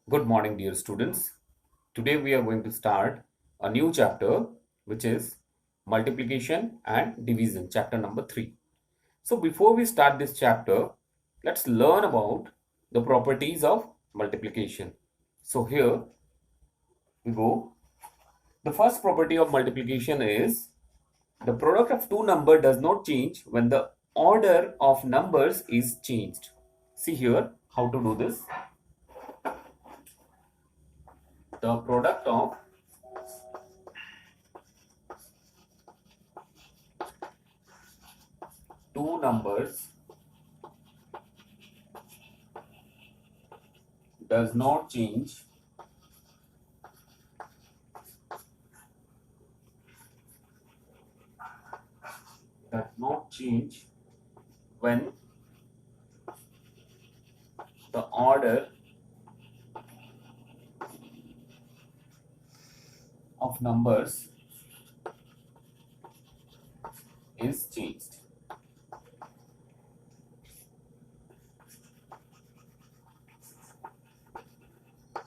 Good morning, dear students. Today we are going to start a new chapter, which is multiplication and division, chapter number 3. So before we start this chapter, let's learn about the properties of multiplication. So here we go. The first property of multiplication is the product of two numbers does not change when the order of numbers is changed. See here how to do this. The product of two numbers does not change when the order of numbers is changed.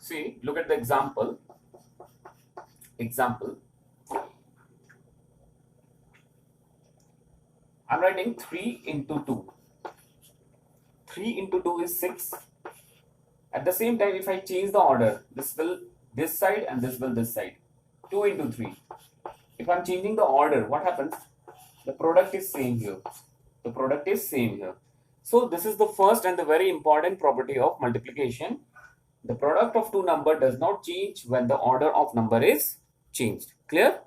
See, look at the example. I'm writing 3 into 2. 3 into 2 is 6. At the same time, if I change the order, this will this side and this side. 2 into 3. If I'm changing the order, what happens? The product is same here. So this is the first and the very important property of multiplication. The product of two numbers does not change when the order of number is changed. Clear?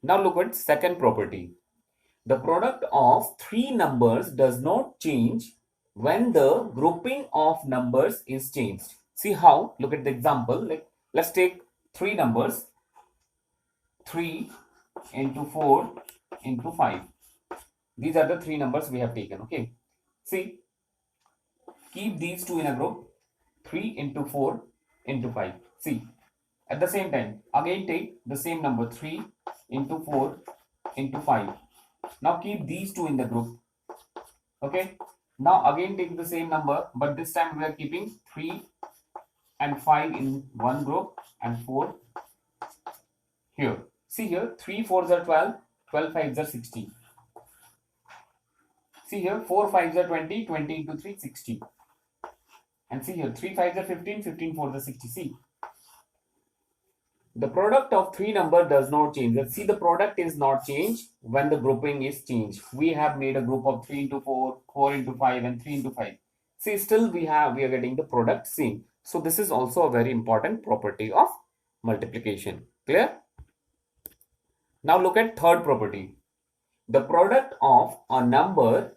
Now look at second property. The product of three numbers does not change when the grouping of numbers is changed. See how? Look at the example. Let's take three numbers. 3 into 4 into 5. These are the three numbers we have taken. Okay. See, keep these two in a group. 3 into 4 into 5. See, at the same time, again take the same number 3 into 4 into 5. Now keep these two in the group. Okay. Now again take the same number, but this time we are keeping 3 and 5 in one group and 4 here. See here, 3 4s are 12, 12 5s are 60. See here, 4 5s are 20, 20 into 3, 60. And see here, 3 5s are 15, 15 4s are 60. See, the product of three number does not change. Let's see, the product is not changed when the grouping is changed. We have made a group of 3 into 4, 4 into 5 and 3 into 5. See, still we are getting the product same. So this is also a very important property of multiplication. Clear? Now look at third property. The product of a number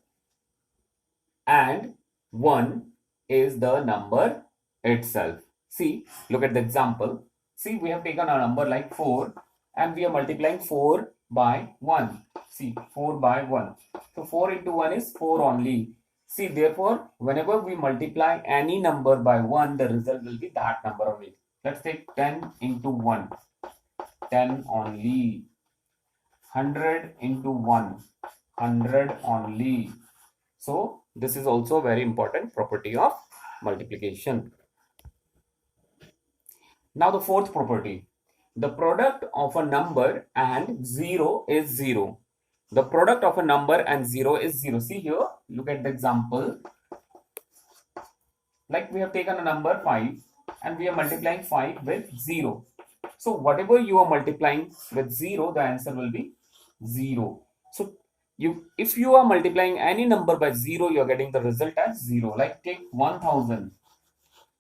and 1 is the number itself. See, look at the example. See, we have taken a number like 4 and we are multiplying 4 by 1. See, 4 by 1. So 4 into 1 is 4 only. See, therefore, whenever we multiply any number by 1, the result will be that number only. Let's take 10 into 1. 10 only. 100 into 1. 100 only. So, this is also a very important property of multiplication. Now the fourth property. The product of a number and 0 is 0. The product of a number and 0 is 0. See here, look at the example. Like we have taken a number 5 and we are multiplying 5 with 0. So whatever you are multiplying with 0, the answer will be 0. So if you are multiplying any number by 0, you are getting the result as 0. Like take 1000.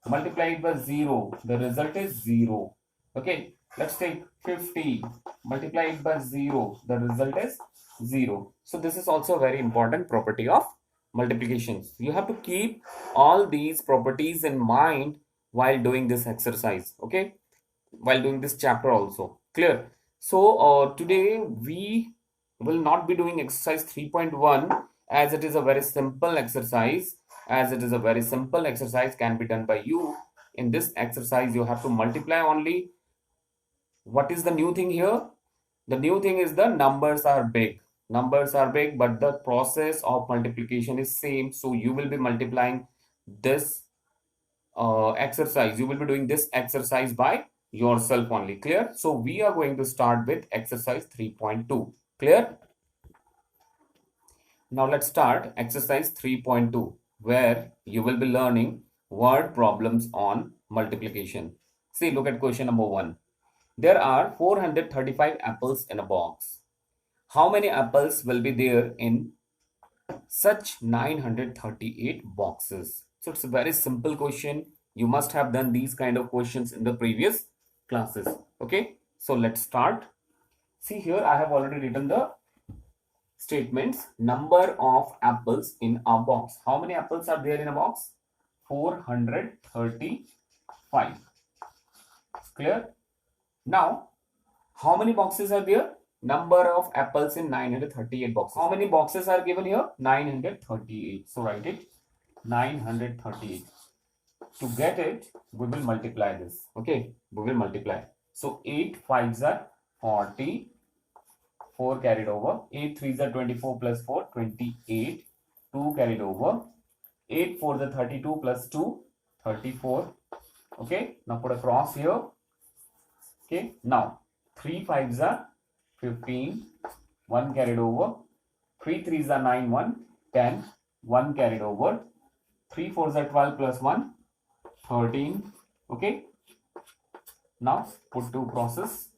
Multiply it by 0, the result is 0. Okay, let's take 50, multiply it by 0, the result is 0. So this is also a very important property of multiplication. You have to keep all these properties in mind while doing this exercise. Okay, while doing this chapter also. Clear? So today we will not be doing exercise 3.1 as it is a very simple exercise. Can be done by you. In this exercise you have to multiply only. What is the new thing here? The new thing is the numbers are big, but the process of multiplication is same. So you will be multiplying this exercise. You will be doing this exercise by yourself only. Clear? So we are going to start with exercise 3.2. Clear? Now let's start exercise 3.2, where you will be learning word problems on multiplication. See, look at question number 1. There are 435 apples in a box. How many apples will be there in such 938 boxes? So it's a very simple question. You must have done these kind of questions in the previous classes. Okay, so let's start. See here, I have already written the statements. Number of apples in a box. How many apples are there in a box? 435. Clear? Now, how many boxes are there? Number of apples in 938 boxes. How many boxes are given here? 938. So write it 938. To get it, we will multiply this. Okay, we will multiply. So 8 5s are 40. 4 carried over. 8 3s are 24 plus 4, 28. 2 carried over. 8 4s are 32 plus 2, 34. Okay, now put a cross here. Okay, now 3 5s are 15. 1 carried over. 3 3s are 9 1, 10. 1 carried over. 3 4s are 12 plus 1, 13. Okay, now put to process.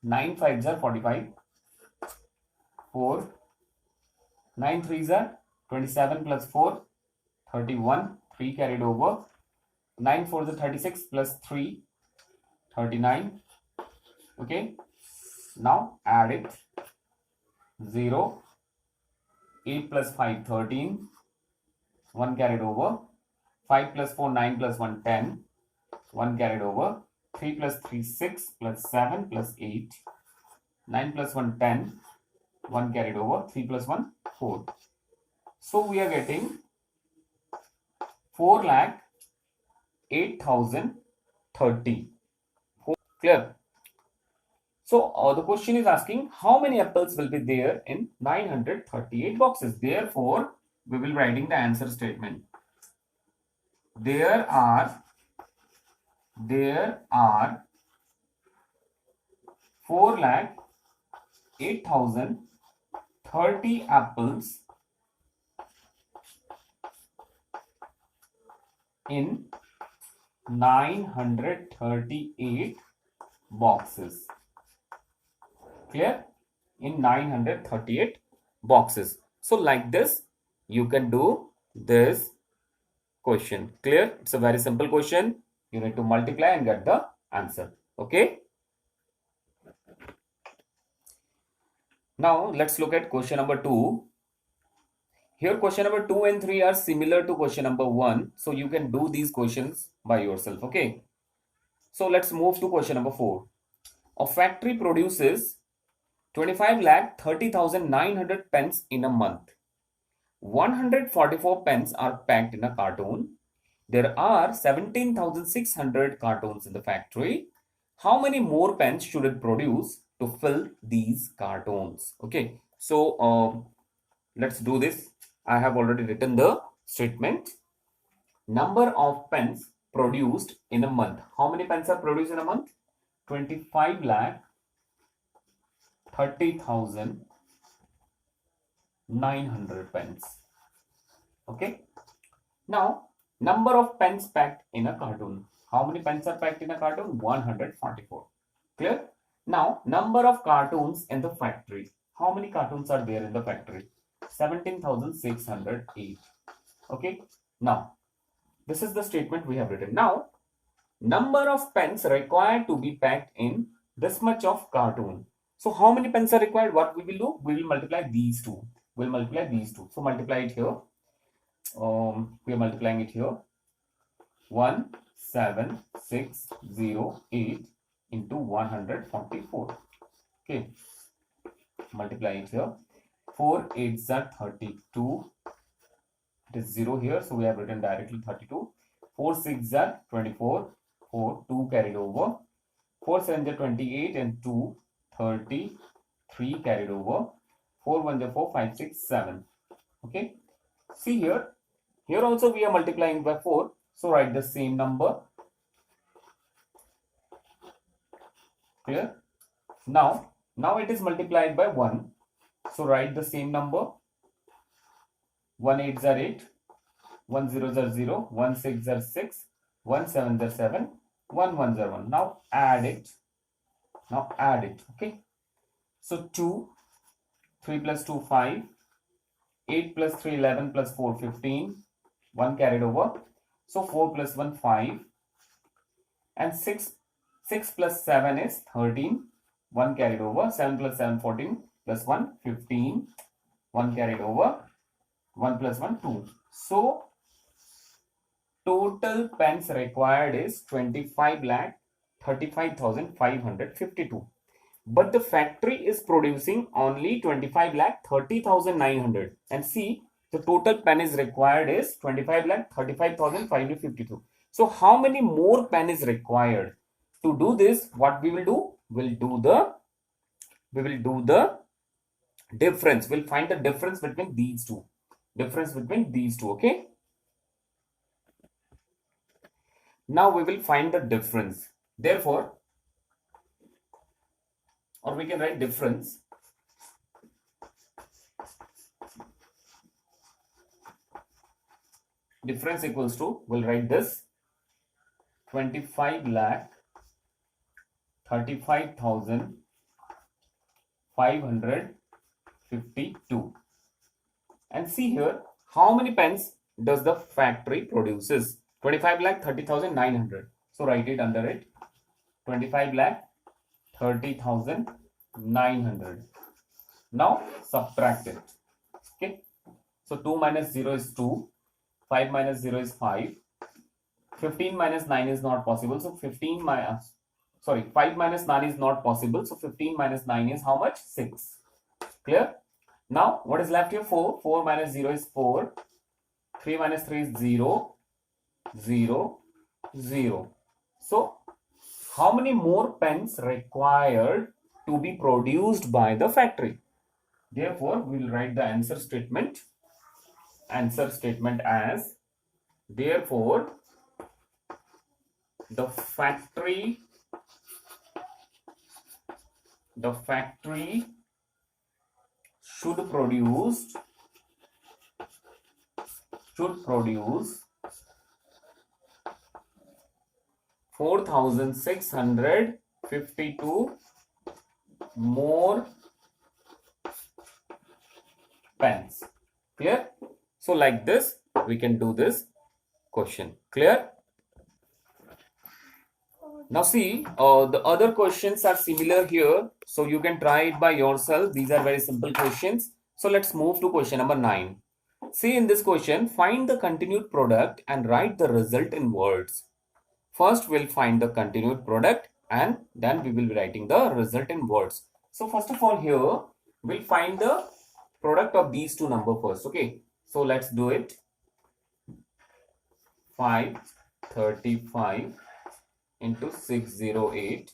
9 5s are 45. 4. 9 3s are 27 plus 4, 31. 3 carried over. 9 4s are 36 plus 3, 39. Okay, now add it. 0. 8 plus 5, 13. 1 carried over. 5 plus 4, 9 plus 1, 10. 1 carried over. 3 plus 3, 6 plus 7 plus 8. 9 plus 1, 10. 1 carried over. 3 plus 1, 4. So we are getting 4,08,030. Clear? So the question is asking how many apples will be there in 938 boxes. Therefore, we will writing the answer statement. There are 4,08,030 apples in 938 boxes. Clear? In 938 boxes. So like this, you can do this question. Clear? It's a very simple question. You need to multiply and get the answer. Okay. Now let's look at question number 2. Here question number 2 and 3 are similar to question number 1. So you can do these questions by yourself. Okay. So let's move to question number 4. A factory produces 25,30,900 pens in a month. 144 pens are packed in a carton. There are 17,600 cartons in the factory. How many more pens should it produce to fill these cartons? Okay, so let's do this. I have already written the statement. Number of pens produced in a month. How many pens are produced in a month? 25,30,900 pens. Okay. Now, number of pens packed in a carton. How many pens are packed in a carton? 144. Clear? Now, number of cartons in the factory. How many cartons are there in the factory? 17,608. Okay. Now, this is the statement we have written. Now, number of pens required to be packed in this much of carton. So, how many pens are required? What we will do? We will multiply these two. We'll multiply these two. So, multiply it here. We are multiplying it here. 17608 into 144. Okay. Multiply it here. 4 8s are 32. It is 0 here. So, we have written directly 32. 4 6s are 24. 4 2 carried over. 4 7s are 28 and 2 30. 3 carried over. 4 1s are 4 5 6 7. Okay. See here. Here also we are multiplying by 4. So write the same number. Clear? Now it is multiplied by 1. So write the same number. 1 8s are 8, 1 0s are 0, 1 6s are 6, 1 7s are 7, 1 1s are 1. Now add it. Okay. So 2, 3 plus 2 5, 8 plus 3 11 plus 4 15, 1 carried over. So 4 plus 1 5, and 6 plus 7 is 13, 1 carried over. 7 plus 7 14 plus 1 15, 1 carried over. 1 plus 1 2. So total pens required is 25,35,552. But the factory is producing only 25,30,900. And see, the total pen is required is 25,35,552. So how many more pen is required? To do this, what we will do? We will do the difference. We'll find the difference between these two. Okay. Now we will find the difference. Therefore, or we can write difference. Difference equals to, we'll write this, 25,35,552. And see here, how many pens does the factory produces? 25,30,900. So write it under it. 25,30,900. Now subtract it. Okay. So 2 minus 0 is 2. 5 minus 0 is 5. 15 minus 9 is not possible. So 5 minus 9 is not possible. So 15 minus 9 is how much? 6. Clear? Now what is left here? 4. 4 minus 0 is 4. 3 minus 3 is 0. 0, 0. So how many more pens required to be produced by the factory? Therefore, we will write the answer statement. Answer statement as, therefore, the factory should produce 4,652 more pens. Clear? So like this, we can do this question. Clear? Now see, the other questions are similar here. So you can try it by yourself. These are very simple questions. So let's move to question number 9. See, in this question, find the continued product and write the result in words. First, we'll find the continued product and then we will be writing the result in words. So first of all here, we'll find the product of these two numbers first. Okay, so let's do it. 535 into 608.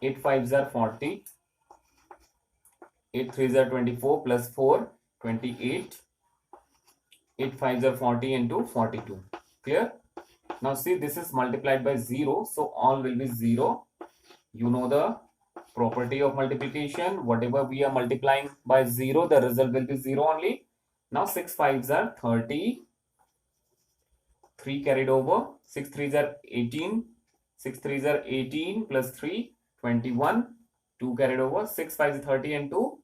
8 5s are 40. 8 3s are 24 plus 4, 28. 8 5s are 40 into 42. Clear? Now see, this is multiplied by 0. So all will be 0. You know the property of multiplication. Whatever we are multiplying by 0, the result will be 0 only. Now 6 5s are 30. 3 carried over. 6 3s are 18. 6 3s are 18 plus 3, 21. 2 carried over. 6 5 is 30 and 2,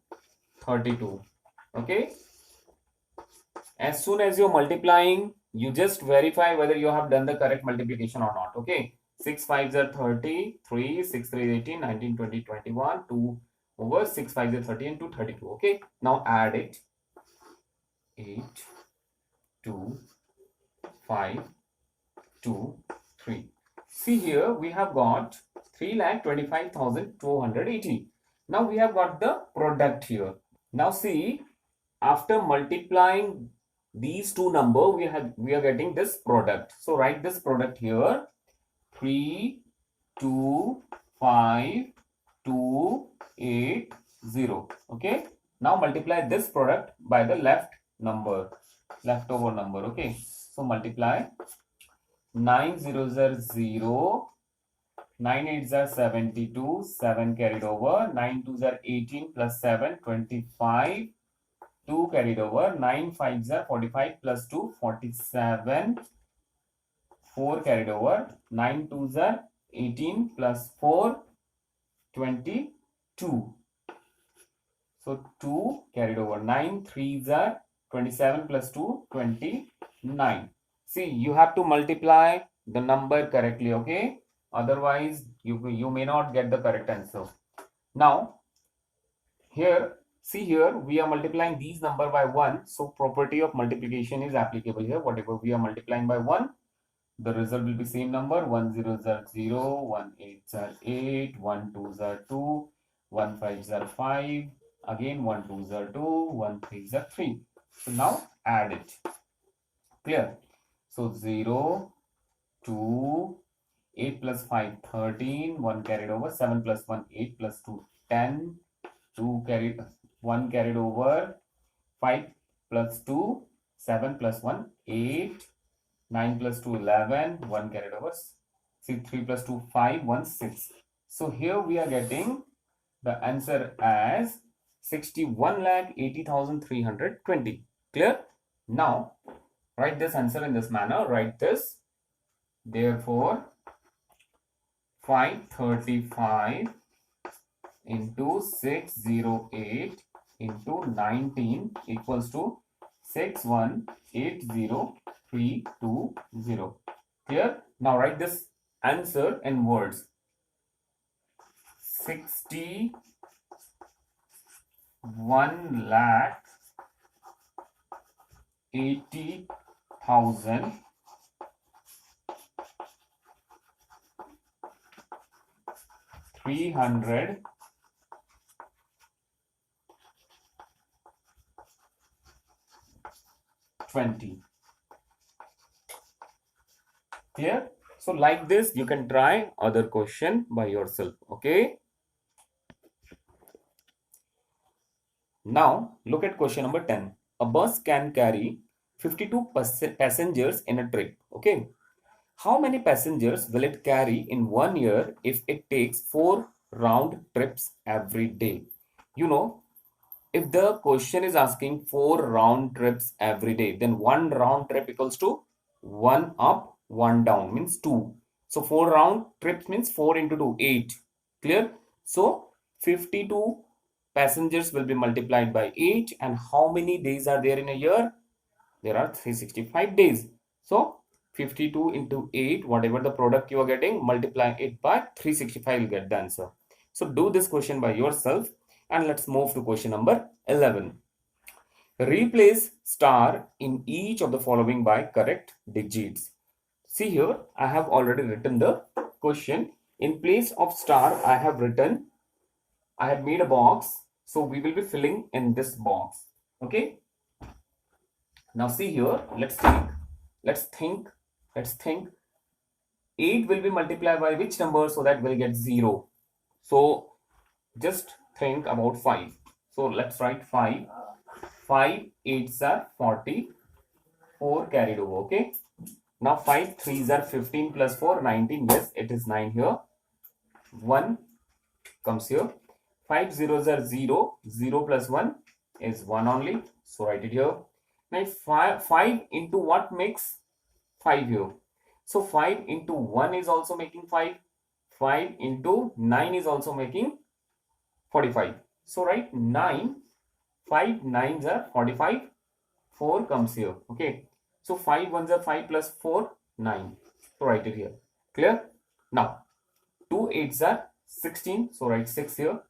32. Okay. As soon as you're multiplying, you just verify whether you have done the correct multiplication or not. Okay. 6 5s are 30, 3, 6 3 is 18, 19, 20, 21, 2 over 6 5 is 30 and 2, 32. Okay. Now add it. 8, 2, 5, 2, 3. See here, we have got 3,25,280. Now we have got the product here. Now see, after multiplying these two numbers, we are getting this product. So write this product here. 3, 2, 5, 2, 8, 0. Okay. Now multiply this product by the left number, leftover number. Okay, so multiply 9 zeros are 0, 9 eights are 72, 7 carried over, 9 twos are 18 plus 7, 25, 2 carried over, 9 fives are 45 plus 2, 47, 4 carried over, 9 twos are 18 plus 4, 22. So 2 carried over, 9 threes are 27 plus 2, 29. See, you have to multiply the number correctly, okay? Otherwise, you may not get the correct answer. Now, here, see here, we are multiplying these number by 1. So, property of multiplication is applicable here. Whatever we are multiplying by 1, the result will be same number. 1 zeros are 0, 1 eights are 8, 1 twos are 2, 1 fives are 5, again 1 twos are 2, 1 threes are 3. So, now add it. Clear? So, 0, 2, 8 plus 5, 13, 1 carried over, 7 plus 1, 8 plus 2, 10, 2 carried, 1 carried over, 5 plus 2, 7 plus 1, 8, 9 plus 2, 11, 1 carried over, 3 plus 2, 5, 1, 6. So here we are getting the answer as 61,80,320. Clear? Now, write this answer in this manner. Write this. Therefore, 535 into 608 into 19 equals to 61,80,320. Clear? Now write this answer in words. 61,80,000 300 20. Clear? So like this, you can try other question by yourself. Okay. Now look at question number 10. A bus can carry 52 passengers in a trip. Okay. How many passengers will it carry in 1 year if it takes 4 round trips every day? You know, if the question is asking 4 round trips every day, then 1 round trip equals to 1 up, 1 down, means 2. So 4 round trips means 4 into 2, 8. Clear? So 52 passengers will be multiplied by 8. And how many days are there in a year? There are 365 days. So 52 into 8, whatever the product you are getting, multiply it by 365, you'll get the answer. So do this question by yourself. And let's move to question number 11. Replace star in each of the following by correct digits. See here, I have already written the question. In place of star, I have made a box. So we will be filling in this box. Okay. Now see here, let's think. 8 will be multiplied by which number so that we'll get 0. So just think about 5. So let's write 5. 5 8s are 40. 4 carried over. Okay. Now 5 3s are 15 plus 4, 19. Yes, it is 9 here. 1 comes here. 5 zeros are 0. 0 plus 1 is 1 only. So write it here. Now 5 into what makes 5 here? So 5 into 1 is also making 5. 5 into 9 is also making 45. So write 9. 5 9s are 45. 4 comes here. Okay. So 5 1s are 5 plus 4, 9. So write it here. Clear? Now 2 8s are 16. So write 6 here.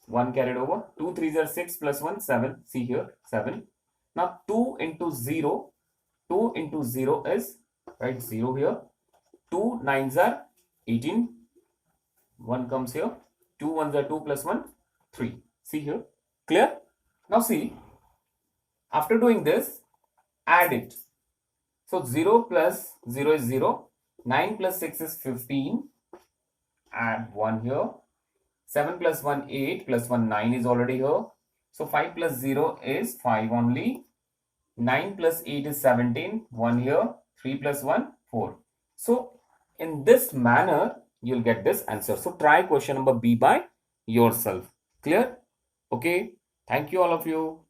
1 carried over. 2 3s are 6 plus 1, 7. See here, 7. Now 2 into 0. 2 into 0 is, write 0 here. 2 9s are 18. 1 comes here. 2 1s are 2 plus 1, 3. See here. Clear? Now see, after doing this, add it. So 0 plus 0 is 0. 9 plus 6 is 15. Add 1 here. 7 plus 1, 8 plus 1, 9 is already here. So 5 plus 0 is 5 only. 9 plus 8 is 17. 1 here. 3 plus 1, 4. So in this manner, you'll get this answer. So try question number B by yourself. Clear? Okay. Thank you all of you.